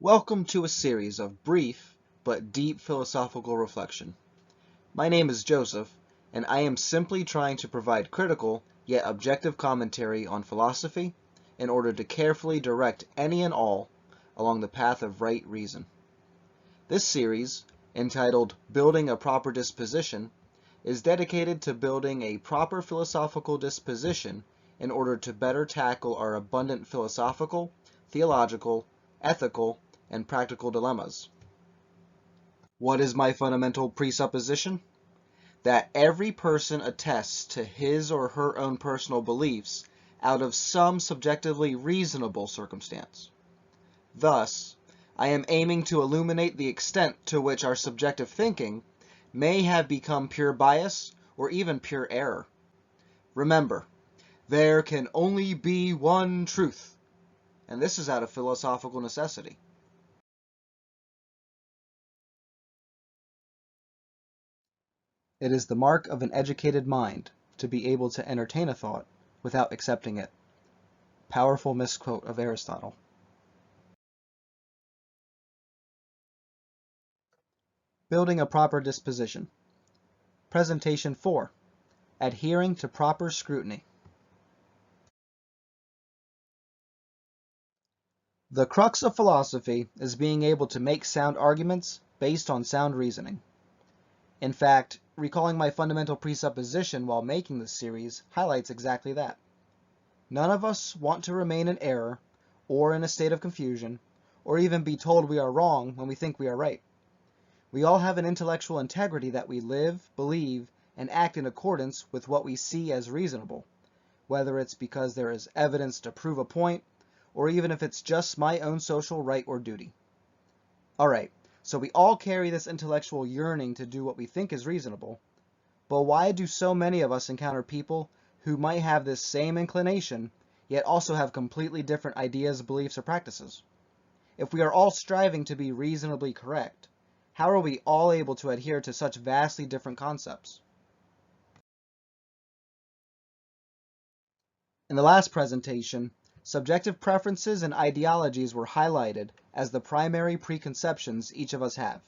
Welcome to a series of brief but deep philosophical reflection. My name is Joseph, and I am simply trying to provide critical yet objective commentary on philosophy in order to carefully direct any and all along the path of right reason. This series, entitled Building a Proper Disposition, is dedicated to building a proper philosophical disposition in order to better tackle our abundant philosophical, theological, ethical, and practical dilemmas. What is my fundamental presupposition? That every person attests to his or her own personal beliefs out of some subjectively reasonable circumstance. Thus, I am aiming to illuminate the extent to which our subjective thinking may have become pure bias or even pure error. Remember, there can only be one truth, and this is out of philosophical necessity. It is the mark of an educated mind to be able to entertain a thought without accepting it. Powerful misquote of Aristotle. Building a proper disposition. Presentation 4. Adhering to proper scrutiny. The crux of philosophy is being able to make sound arguments based on sound reasoning. In fact, recalling my fundamental presupposition while making this series highlights exactly that. None of us want to remain in error, or in a state of confusion, or even be told we are wrong when we think we are right. We all have an intellectual integrity that we live, believe, and act in accordance with what we see as reasonable, whether it's because there is evidence to prove a point, or even if it's just my own social right or duty. Alright, so we all carry this intellectual yearning to do what we think is reasonable, but why do so many of us encounter people who might have this same inclination, yet also have completely different ideas, beliefs, or practices? If we are all striving to be reasonably correct, how are we all able to adhere to such vastly different concepts? In the last presentation, subjective preferences and ideologies were highlighted as the primary preconceptions each of us have.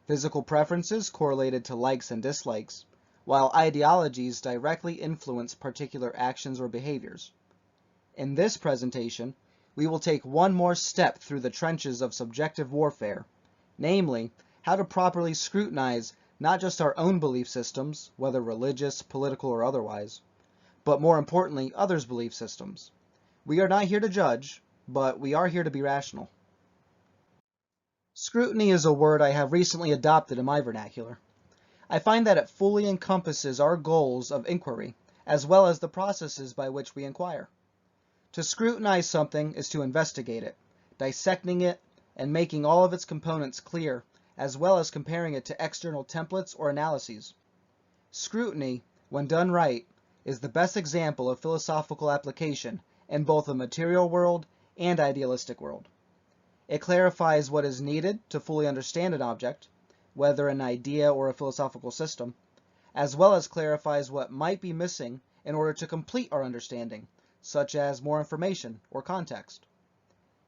Physical preferences correlated to likes and dislikes, while ideologies directly influence particular actions or behaviors. In this presentation, we will take one more step through the trenches of subjective warfare, namely, how to properly scrutinize not just our own belief systems, whether religious, political, or otherwise, but more importantly, others' belief systems. We are not here to judge, but we are here to be rational. Scrutiny is a word I have recently adopted in my vernacular. I find that it fully encompasses our goals of inquiry, as well as the processes by which we inquire. To scrutinize something is to investigate it, dissecting it, and making all of its components clear, as well as comparing it to external templates or analyses. Scrutiny, when done right, is the best example of philosophical application in both the material world and idealistic world. It clarifies what is needed to fully understand an object, whether an idea or a philosophical system, as well as clarifies what might be missing in order to complete our understanding, such as more information or context.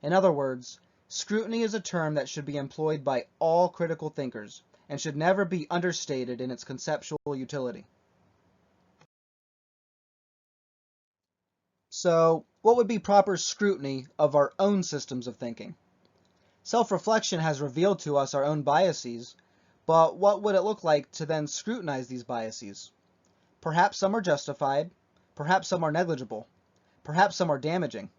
In other words, scrutiny is a term that should be employed by all critical thinkers and should never be understated in its conceptual utility. So, what would be proper scrutiny of our own systems of thinking? Self-reflection has revealed to us our own biases, but what would it look like to then scrutinize these biases? Perhaps some are justified, perhaps some are negligible, perhaps some are damaging.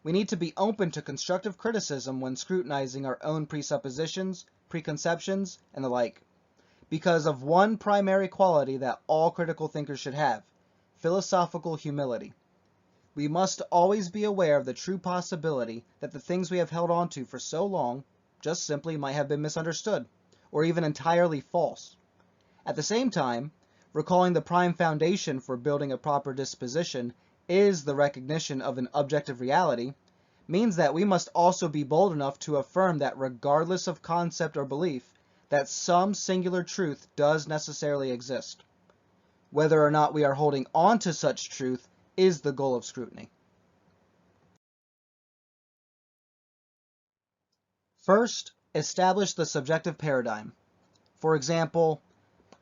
We need to be open to constructive criticism when scrutinizing our own presuppositions, preconceptions, and the like, because of one primary quality that all critical thinkers should have: philosophical humility. We must always be aware of the true possibility that the things we have held on to for so long just simply might have been misunderstood, or even entirely false. At the same time, recalling the prime foundation for building a proper disposition is the recognition of an objective reality, means that we must also be bold enough to affirm that regardless of concept or belief, that some singular truth does necessarily exist. Whether or not we are holding on to such truth is the goal of scrutiny. First, establish the subjective paradigm. For example,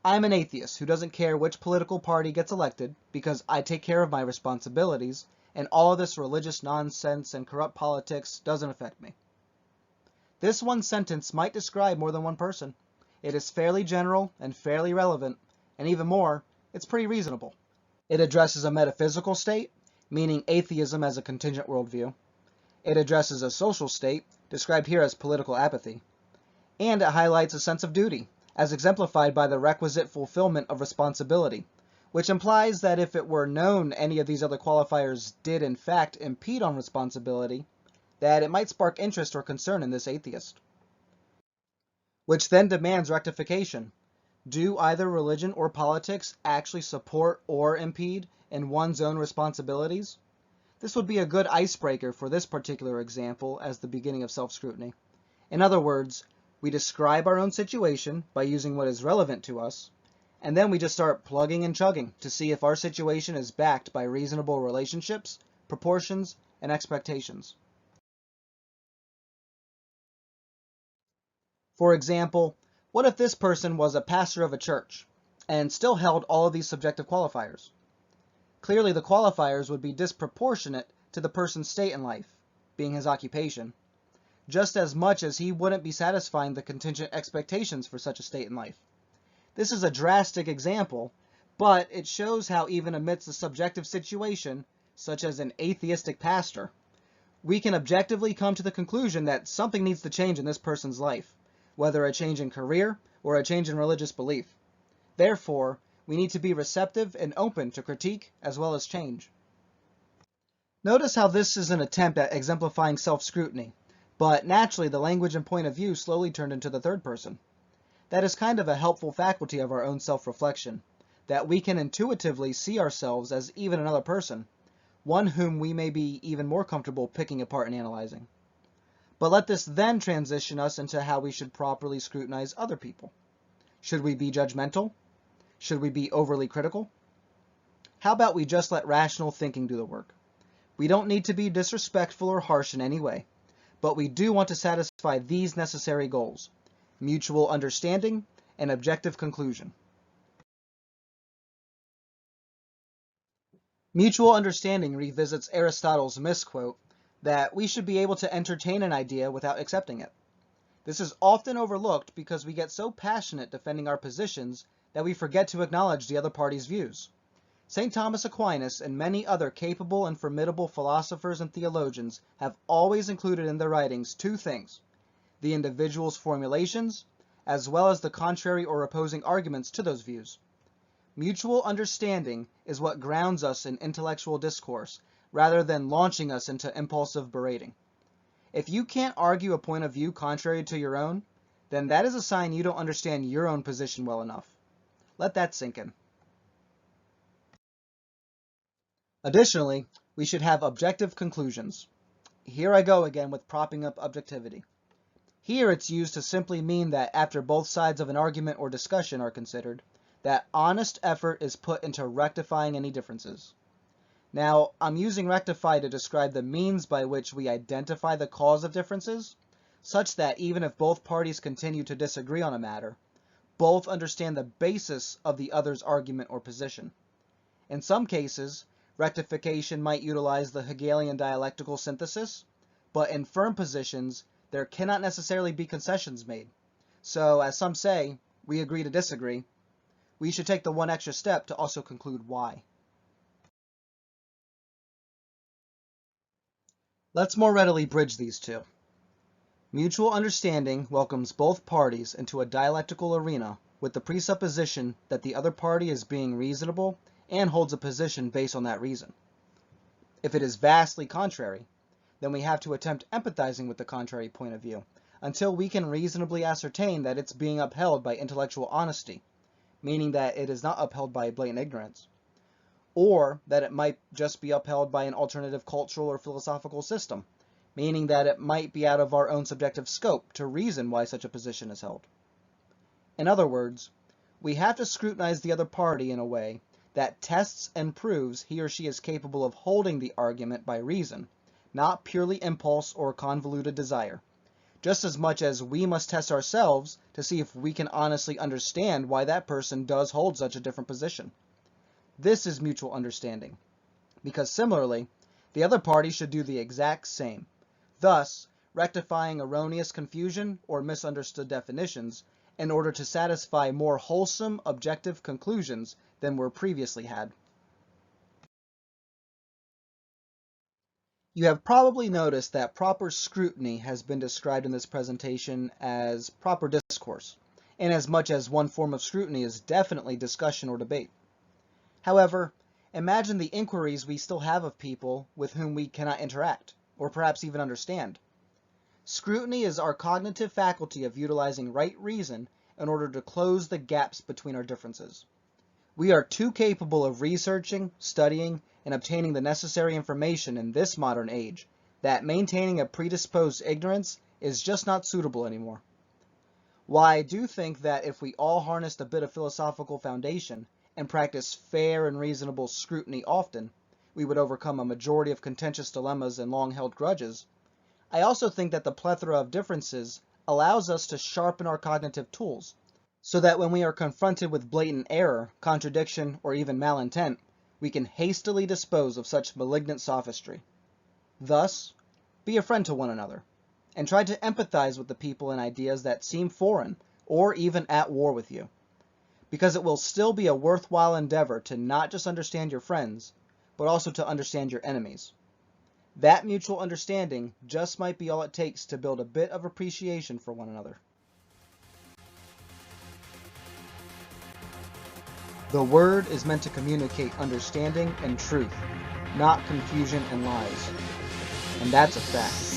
I'm an atheist who doesn't care which political party gets elected because I take care of my responsibilities and all of this religious nonsense and corrupt politics doesn't affect me. This one sentence might describe more than one person. It is fairly general and fairly relevant, and even more, it's pretty reasonable. It addresses a metaphysical state, meaning atheism as a contingent worldview. It addresses a social state, described here as political apathy. And it highlights a sense of duty, as exemplified by the requisite fulfillment of responsibility, which implies that if it were known any of these other qualifiers did in fact impede on responsibility, that it might spark interest or concern in this atheist. Which then demands rectification. Do either religion or politics actually support or impede in one's own responsibilities? This would be a good icebreaker for this particular example as the beginning of self-scrutiny. In other words, we describe our own situation by using what is relevant to us, and then we just start plugging and chugging to see if our situation is backed by reasonable relationships, proportions, and expectations. For example, what if this person was a pastor of a church and still held all of these subjective qualifiers? Clearly, the qualifiers would be disproportionate to the person's state in life, being his occupation, just as much as he wouldn't be satisfying the contingent expectations for such a state in life. This is a drastic example, but it shows how even amidst a subjective situation, such as an atheistic pastor, we can objectively come to the conclusion that something needs to change in this person's life, whether a change in career or a change in religious belief. Therefore, we need to be receptive and open to critique as well as change. Notice how this is an attempt at exemplifying self-scrutiny, but naturally the language and point of view slowly turned into the third person. That is kind of a helpful faculty of our own self-reflection, that we can intuitively see ourselves as even another person, one whom we may be even more comfortable picking apart and analyzing. But let this then transition us into how we should properly scrutinize other people. Should we be judgmental? Should we be overly critical? How about we just let rational thinking do the work? We don't need to be disrespectful or harsh in any way, but we do want to satisfy these necessary goals: mutual understanding and objective conclusion. Mutual understanding revisits Aristotle's misquote that we should be able to entertain an idea without accepting it. This is often overlooked because we get so passionate defending our positions that we forget to acknowledge the other party's views. St. Thomas Aquinas and many other capable and formidable philosophers and theologians have always included in their writings two things: the individual's formulations, as well as the contrary or opposing arguments to those views. Mutual understanding is what grounds us in intellectual discourse, rather than launching us into impulsive berating. If you can't argue a point of view contrary to your own, then that is a sign you don't understand your own position well enough. Let that sink in. Additionally, we should have objective conclusions. Here I go again with propping up objectivity. Here it's used to simply mean that after both sides of an argument or discussion are considered, that honest effort is put into rectifying any differences. Now, I'm using rectify to describe the means by which we identify the cause of differences, such that even if both parties continue to disagree on a matter, both understand the basis of the other's argument or position. In some cases, rectification might utilize the Hegelian dialectical synthesis, but in firm positions, there cannot necessarily be concessions made. So, as some say, we agree to disagree. We should take the one extra step to also conclude why. Let's more readily bridge these two. Mutual understanding welcomes both parties into a dialectical arena with the presupposition that the other party is being reasonable and holds a position based on that reason. If it is vastly contrary, then we have to attempt empathizing with the contrary point of view until we can reasonably ascertain that it's being upheld by intellectual honesty, meaning that it is not upheld by blatant ignorance, or that it might just be upheld by an alternative cultural or philosophical system, meaning that it might be out of our own subjective scope to reason why such a position is held. In other words, we have to scrutinize the other party in a way that tests and proves he or she is capable of holding the argument by reason, not purely impulse or convoluted desire, just as much as we must test ourselves to see if we can honestly understand why that person does hold such a different position. This is mutual understanding, because similarly, the other party should do the exact same, thus rectifying erroneous confusion or misunderstood definitions in order to satisfy more wholesome, objective conclusions than were previously had. You have probably noticed that proper scrutiny has been described in this presentation as proper discourse, inasmuch as one form of scrutiny is definitely discussion or debate. However, imagine the inquiries we still have of people with whom we cannot interact, or perhaps even understand. Scrutiny is our cognitive faculty of utilizing right reason in order to close the gaps between our differences. We are too capable of researching, studying, and obtaining the necessary information in this modern age that maintaining a predisposed ignorance is just not suitable anymore. While I do think that if we all harnessed a bit of philosophical foundation and practiced fair and reasonable scrutiny often, we would overcome a majority of contentious dilemmas and long-held grudges, I also think that the plethora of differences allows us to sharpen our cognitive tools, so that when we are confronted with blatant error, contradiction, or even malintent, we can hastily dispose of such malignant sophistry. Thus, be a friend to one another, and try to empathize with the people and ideas that seem foreign or even at war with you, because it will still be a worthwhile endeavor to not just understand your friends, but also to understand your enemies. That mutual understanding just might be all it takes to build a bit of appreciation for one another. The word is meant to communicate understanding and truth, not confusion and lies. And that's a fact.